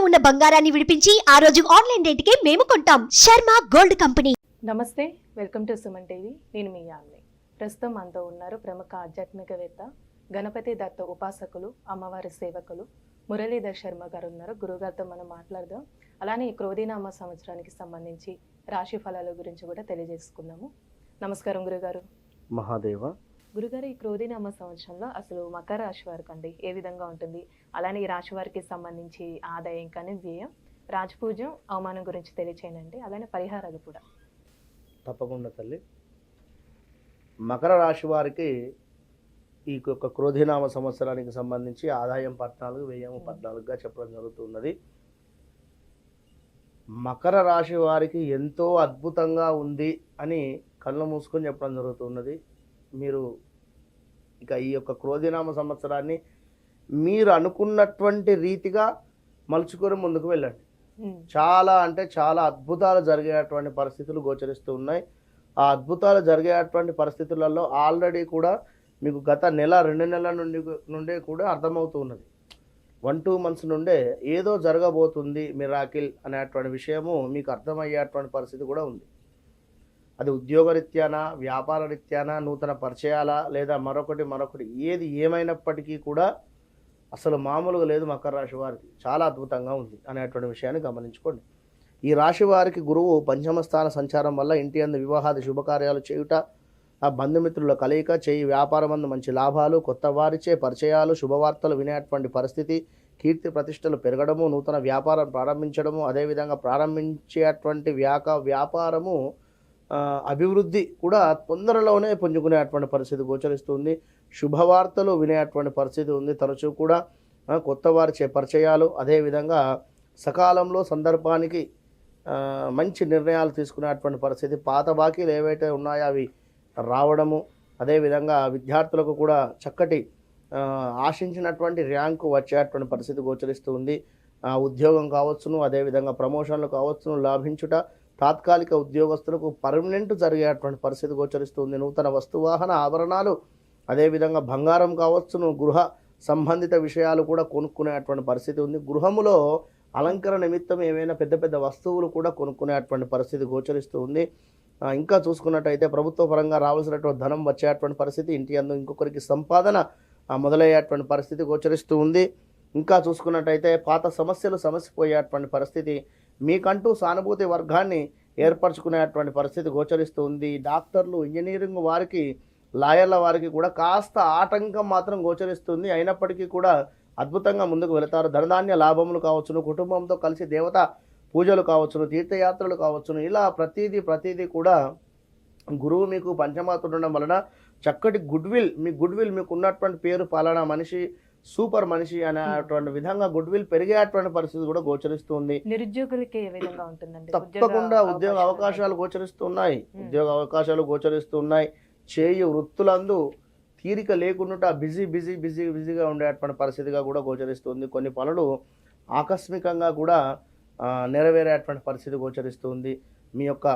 ఉన్న బంగారాన్ని విడిపించి ఆ రోజు ఆన్లైన్ రేటుకే మేము కొంటాం. Sharma gold company. నమస్తే, వెల్కమ్ టు సుమన్ టీవీ. నేను మీ యామ్ని. ప్రస్తుతం మనతో ఉన్నారు ప్రముఖ ఆధ్యాత్మికవేత్త, గణపతి దత్త ఉపాసకులు, అమ్మవారి సేవకులు మురళీధర్ శర్మ గారు ఉన్నారు. గురుగారితో మనం మాట్లాడదాం. అలానే ఈ క్రోధినామ సంవత్సరానికి సంబంధించి రాశి ఫలాల గురించి కూడా తెలియజేసుకుందాము. నమస్కారం గురుగారు. మహాదేవ. గురుగారు, ఈ క్రోధినామ సంవత్సరంలో అసలు మకర రాశి వారికి అండి ఏ విధంగా ఉంటుంది, అలానే ఈ రాశి వారికి సంబంధించి ఆదాయం కానీ వ్యయం, రాజపూజ్యం, అవమానం గురించి తెలియచేయండి. అలానే పరిహారాలు కూడా. తప్పకుండా తల్లి. మకర రాశి వారికి ఈ యొక్క క్రోధినామ సంవత్సరానికి సంబంధించి ఆదాయం 14, వ్యయం 14గా చెప్పడం జరుగుతున్నది. మకర రాశి వారికి ఎంతో అద్భుతంగా ఉంది అని కళ్ళు మూసుకొని చెప్పడం జరుగుతున్నది. మీరు ఇక ఈ యొక్క క్రోధినామ సంవత్సరాన్ని మీరు అనుకున్నటువంటి రీతిగా మలుచుకొని ముందుకు వెళ్ళండి. చాలా అంటే చాలా అద్భుతాలు జరిగేటువంటి పరిస్థితులు గోచరిస్తూ ఉన్నాయి. ఆ అద్భుతాలు జరిగేటువంటి పరిస్థితులలో ఆల్రెడీ కూడా మీకు గత నెల 2 నెలల నుండే కూడా అర్థమవుతూ ఉన్నది. 1-2 months నుండే ఏదో జరగబోతుంది, మిరాకిల్ అనేటువంటి విషయము మీకు అర్థమయ్యేటువంటి పరిస్థితి కూడా ఉంది. అది ఉద్యోగరీత్యానా, వ్యాపార రీత్యానా, నూతన పరిచయాల, లేదా మరొకటి ఏది ఏమైనప్పటికీ కూడా అసలు మామూలుగా లేదు. మకర రాశి వారికి చాలా అద్భుతంగా ఉంది అనేటువంటి విషయాన్ని గమనించుకోండి. ఈ రాశి వారికి గురువు పంచమ స్థాన సంచారం వల్ల ఇంటి అందు వివాహాది శుభకార్యాలు చేయుట, ఆ బంధుమిత్రుల కలయిక, చేయి వ్యాపారం అందు మంచి లాభాలు, కొత్త వారిచే పరిచయాలు, శుభవార్తలు వినేటువంటి పరిస్థితి, కీర్తి ప్రతిష్టలు పెరగడము, నూతన వ్యాపారం ప్రారంభించడము, అదేవిధంగా ప్రారంభించేటువంటి వ్యాపారము అభివృద్ధి కూడా తొందరలోనే పుంజుకునేటువంటి పరిస్థితి గోచరిస్తుంది. శుభవార్తలు వినేటువంటి పరిస్థితి ఉంది. తరచూ కూడా కొత్త వారిచే పరిచయాలు, అదేవిధంగా సకాలంలో సందర్భానికి మంచి నిర్ణయాలు తీసుకునేటువంటి పరిస్థితి, పాత బాకీలు ఏవైతే ఉన్నాయో అవి రావడము, అదేవిధంగా విద్యార్థులకు కూడా చక్కటి ఆశించినటువంటి ర్యాంకు వచ్చేటువంటి పరిస్థితి గోచరిస్తుంది. ఉద్యోగం కావచ్చును, అదేవిధంగా ప్రమోషన్లు కావచ్చును లాభించుట, తాత్కాలిక ఉద్యోగస్తులకు పర్మనెంట్ జరిగేటువంటి పరిస్థితి గోచరిస్తుంది. నూతన వస్తువాహన ఆభరణాలు, అదేవిధంగా బంగారం కావచ్చును, గృహ సంబంధిత విషయాలు కూడా కొనుక్కునేటువంటి పరిస్థితి ఉంది. గృహములో అలంకరణ నిమిత్తం ఏమైనా పెద్ద పెద్ద వస్తువులు కూడా కొనుక్కునేటువంటి పరిస్థితి గోచరిస్తూ ఉంది. ఇంకా చూసుకున్నట్టయితే ప్రభుత్వ పరంగా రావాల్సినటువంటి ధనం వచ్చేటువంటి పరిస్థితి, ఇంటి అందు ఇంకొకరికి సంపాదన మొదలయ్యేటువంటి పరిస్థితి గోచరిస్తూ ఉంది. ఇంకా చూసుకున్నట్టయితే పాత సమస్యలు సమసిపోయేటువంటి పరిస్థితి, మీకంటూ సానుభూతి వర్గాన్ని ఏర్పరచుకునేటువంటి పరిస్థితి గోచరిస్తూ ఉంది. డాక్టర్లు, ఇంజనీరింగ్ వారికి, లాయర్ల వారికి కూడా కాస్త ఆటంకం మాత్రం గోచరిస్తుంది. అయినప్పటికీ కూడా అద్భుతంగా ముందుకు వెళతారు. ధనధాన్య లాభములు కావచ్చును, కుటుంబంతో కలిసి దేవతా పూజలు కావచ్చును, తీర్థయాత్రలు కావచ్చును, ఇలా ప్రతిదీ కూడా గురువు మీకు పంచమాత ఉండడం వలన చక్కటి గుడ్విల్ మీకు ఉన్నటువంటి పేరు పలానా మనిషి, సూపర్ మనిషి అనేటువంటి విధంగా గుడ్విల్ పెరిగేటువంటి పరిస్థితి కూడా గోచరిస్తుంది. నిరుద్యోగులకి ఏ విధంగా ఉంటుందండి? తప్పకుండా ఉద్యోగ అవకాశాలు గోచరిస్తున్నాయి. చేయు వృత్తులందు తీరిక లేకుండా బిజీగా ఉండేటువంటి పరిస్థితిగా కూడా గోచరిస్తుంది. కొన్ని పనులు ఆకస్మికంగా కూడా నెరవేరేటువంటి పరిస్థితి గోచరిస్తుంది. మీ యొక్క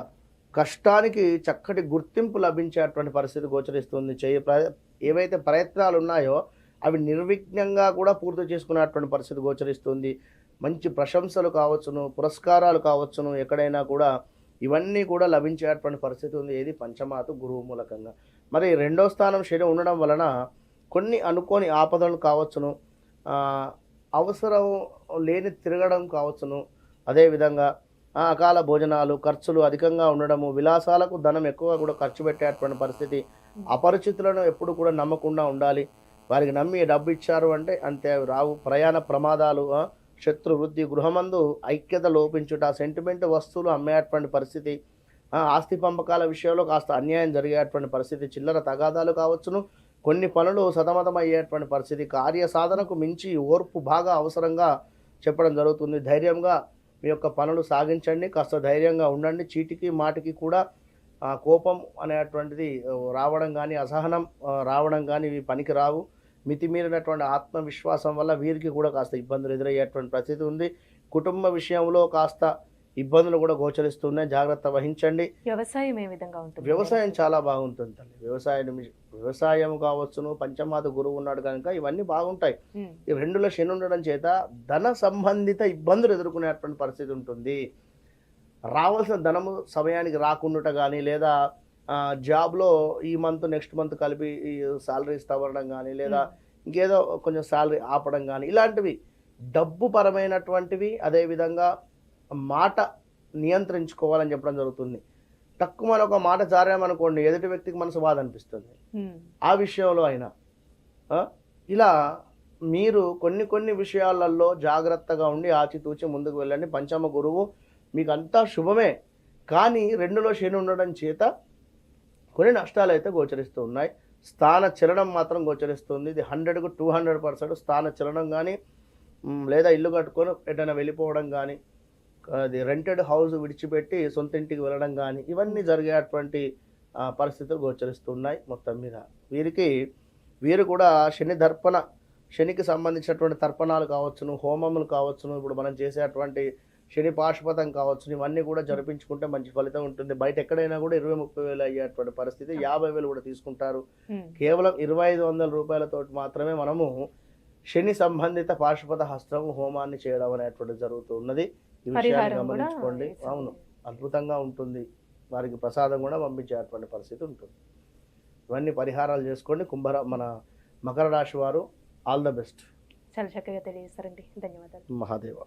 కష్టానికి చక్కటి గుర్తింపు లభించేటువంటి పరిస్థితి గోచరిస్తుంది. ఏవైతే ప్రయత్నాలు ఉన్నాయో అవి నిర్విఘ్నంగా కూడా పూర్తి చేసుకునేటువంటి పరిస్థితి గోచరిస్తుంది. మంచి ప్రశంసలు కావచ్చును, పురస్కారాలు కావచ్చును, ఎక్కడైనా కూడా ఇవన్నీ కూడా లభించేటువంటి పరిస్థితి ఉంది. ఏది పంచమాత గురువు మూలకంగా. మరి 2వ స్థానం శని ఉండడం వలన కొన్ని అనుకోని ఆపదలు కావచ్చును, అవసరం లేని తిరగడం కావచ్చును, అదేవిధంగా అకాల భోజనాలు, ఖర్చులు అధికంగా ఉండడము, విలాసాలకు ధనం ఎక్కువగా కూడా ఖర్చు పెట్టేటువంటి పరిస్థితి, అపరిచితులను ఎప్పుడు కూడా నమ్మకుండా ఉండాలి. వారికి నమ్మి డబ్బు ఇచ్చారు అంటే అంతే రావు. ప్రయాణ ప్రమాదాలు, శత్రు వృద్ధి, గృహమందు ఐక్యత లోపించుట, సెంటిమెంట్ వస్తువులు అమ్మేటువంటి పరిస్థితి, ఆస్తి పంపకాల విషయంలో కాస్త అన్యాయం జరిగేటువంటి పరిస్థితి, చిల్లర తగాదాలు కావచ్చును, కొన్ని పనులు సతమతం అయ్యేటువంటి పరిస్థితి, కార్య సాధనకు మించి ఓర్పు బాగా అవసరంగా చెప్పడం జరుగుతుంది. ధైర్యంగా మీ యొక్క పనులు సాగించండి, కాస్త ధైర్యంగా ఉండండి. చీటికి మాటికి కూడా కోపం అనేటువంటిది రావడం కానీ, అసహనం రావడం కానీ ఇవి పనికి రావు. మితిమీరినటువంటి ఆత్మవిశ్వాసం వల్ల వీరికి కూడా కాస్త ఇబ్బందులు ఎదురయ్యేటువంటి పరిస్థితి ఉంది. కుటుంబ విషయంలో కాస్త ఇబ్బందులు కూడా గోచరిస్తున్నాయి, జాగ్రత్త వహించండి. వ్యవసాయం ఏ విధంగా ఉంటుంది? వ్యవసాయం చాలా బాగుంటుంది తల్లి. వ్యవసాయం కావచ్చును, పంచమాత గురువు ఉన్నాడు కనుక ఇవన్నీ బాగుంటాయి. ఈ 2లో శని ఉండడం చేత ధన సంబంధిత ఇబ్బందులు ఎదుర్కొనేటువంటి పరిస్థితి ఉంటుంది. రావాల్సిన ధనము సమయానికి రాకుండా కానీ, లేదా జాబ్లో ఈ మంత్ నెక్స్ట్ మంత్ కలిపి ఈ శాలరీస్ తవ్వడం కానీ, లేదా ఇంకేదో కొంచెం శాలరీ ఆపడం కానీ, ఇలాంటివి డబ్బు పరమైనటువంటివి. అదేవిధంగా మాట నియంత్రించుకోవాలని చెప్పడం జరుగుతుంది. తక్కువ మన ఒక మాట జారామనుకోండి, ఎదుటి వ్యక్తికి మనసు బాధ అనిపిస్తుంది. ఆ విషయంలో అయినా ఇలా మీరు కొన్ని విషయాలలో జాగ్రత్తగా ఉండి ఆచితూచి ముందుకు వెళ్ళండి. పంచమ గురువు మీకు అంతా శుభమే, కానీ 2లో శని ఉండడం చేత కొన్ని నష్టాలు అయితే గోచరిస్తూ ఉన్నాయి. స్థాన చలనం మాత్రం గోచరిస్తుంది. ఇది 100కు 200% స్థాన చలనం కానీ, లేదా ఇల్లు కట్టుకొని ఎటైనా వెళ్ళిపోవడం కానీ, అది రెంటెడ్ హౌస్ విడిచిపెట్టి సొంత ఇంటికి వెళ్ళడం కానీ, ఇవన్నీ జరిగేటువంటి పరిస్థితులు గోచరిస్తున్నాయి. మొత్తం మీద వీరు కూడా శనికి సంబంధించినటువంటి తర్పణాలు కావచ్చును, హోమములు కావచ్చును, ఇప్పుడు మనం చేసేటువంటి శని పాశుపతం కావచ్చును, ఇవన్నీ కూడా జరిపించుకుంటే మంచి ఫలితం ఉంటుంది. బయట ఎక్కడైనా కూడా 20-30 వేలు అయ్యేటువంటి పరిస్థితి, 50,000 కూడా తీసుకుంటారు. కేవలం 2,500 రూపాయలతో మాత్రమే మనము శని సంబంధిత పాశుపత హస్తం హోమాన్ని చేయడం అనేటువంటిది జరుగుతున్నది. ఈ విషయాన్ని గమనించుకోండి. అవును, అద్భుతంగా ఉంటుంది. వారికి ప్రసాదం కూడా పంపించేటువంటి పరిస్థితి ఉంటుంది. ఇవన్నీ పరిహారాలు చేసుకోండి. మన మకర రాశి వారు ఆల్ ద బెస్ట్. చాలా చక్కగా తెలియజేస్తారండి. ధన్యవాదాలు. మహాదేవ.